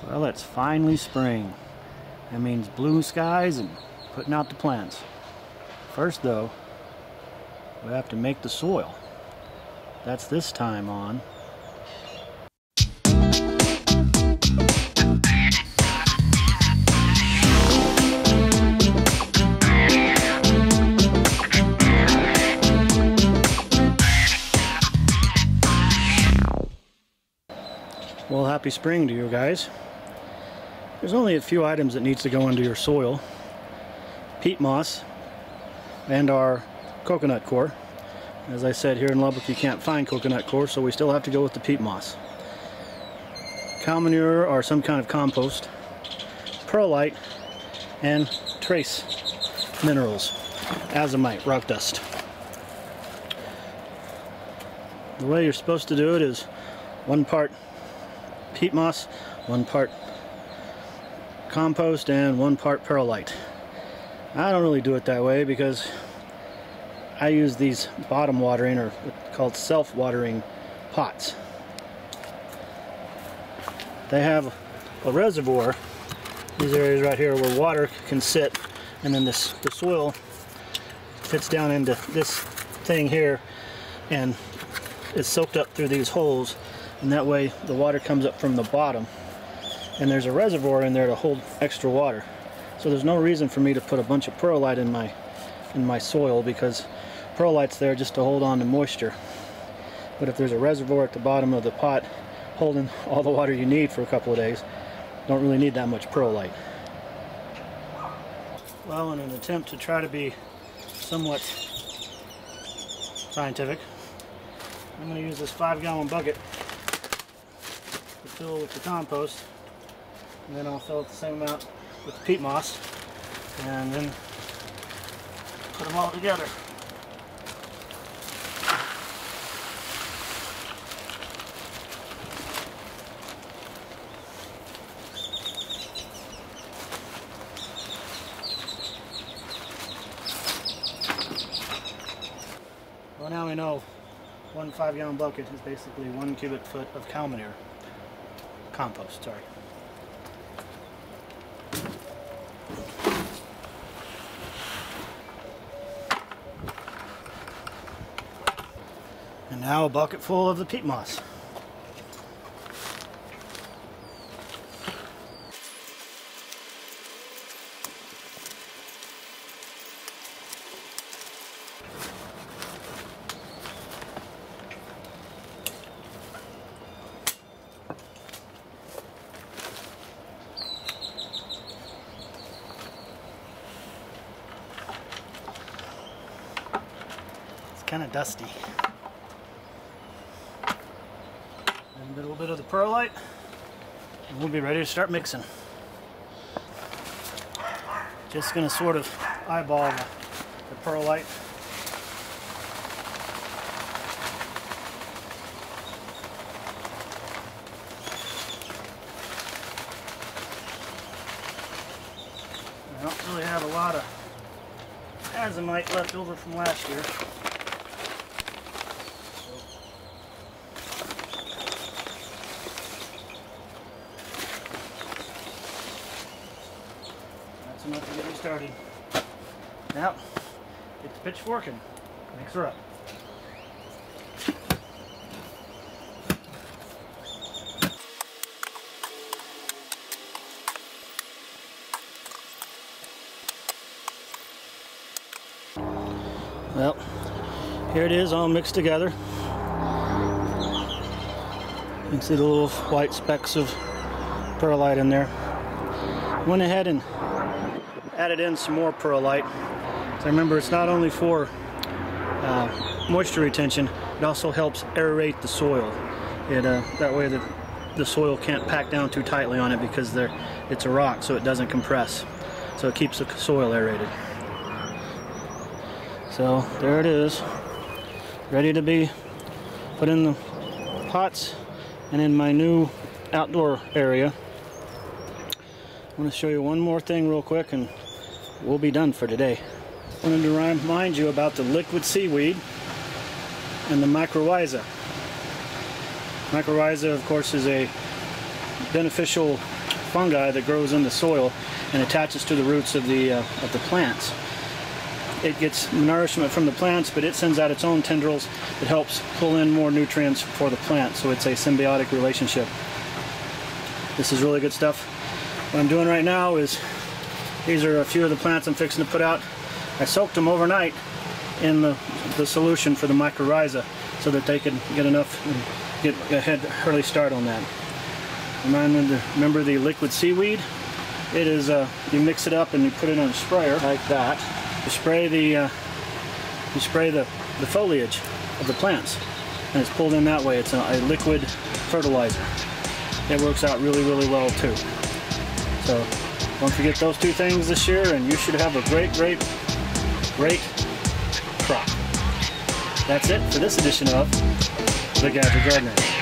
Well, it's finally spring. That means blue skies and putting out the plants. First though, we have to make the soil. That's this time on Well, happy spring to you guys. There's only a few items that needs to go into your soil. Peat moss and our coconut coir. As I said, here in Lubbock you can't find coconut coir, so we still have to go with the peat moss. Cow manure or some kind of compost, perlite, and trace minerals, azomite, rock dust. The way you're supposed to do it is 1 part peat moss, 1 part compost, and 1 part perlite. I don't really do it that way because I use these bottom watering, or what's called self-watering pots. They have a reservoir, these areas right here where water can sit, and then the soil fits down into this thing here and is soaked up through these holes, and that way the water comes up from the bottom, and there's a reservoir in there to hold extra water. So there's no reason for me to put a bunch of perlite in my soil, because perlite's there just to hold on to moisture. But if there's a reservoir at the bottom of the pot holding all the water you need for a couple of days, don't really need that much perlite. Well, in an attempt to try to be somewhat scientific, I'm going to use this 5-gallon bucket to fill with the compost, and then I'll fill it the same amount with the peat moss, and then put them all together. Well, now we know 1 5-gallon bucket is basically 1 cubic foot of cow manure. Compost, sorry. And now a bucket full of the peat moss. Kind of dusty. And a little bit of the perlite, and we'll be ready to start mixing. Just going to sort of eyeball the perlite. I don't really have a lot of azomite left over from last year. Enough to get me started. Now, get the pitchfork and mix her up. Well, here it is all mixed together. You can see the little white specks of perlite in there. Went ahead and added in some more perlite. So remember, it's not only for moisture retention, it also helps aerate the soil. That way the soil can't pack down too tightly on it, because it's a rock, so it doesn't compress. So it keeps the soil aerated. So there it is, ready to be put in the pots and in my new outdoor area. I'm going to show you one more thing real quick and we'll be done for today. I wanted to remind you about the liquid seaweed and the mycorrhiza. Mycorrhiza, of course, is a beneficial fungi that grows in the soil and attaches to the roots of the plants. It gets nourishment from the plants, but it sends out its own tendrils that helps pull in more nutrients for the plant, so it's a symbiotic relationship. This is really good stuff. What I'm doing right now is, these are a few of the plants I'm fixing to put out. I soaked them overnight in the solution for the mycorrhiza so that they could get enough and get a head early start on that. Remember the liquid seaweed? It is, you mix it up and you put it in a sprayer like that. You spray the foliage of the plants, and it's pulled in that way. It's a liquid fertilizer. It works out really, really well too. So don't forget those two things this year, and you should have a great, great, great crop. That's it for this edition of The Gadget Gardener.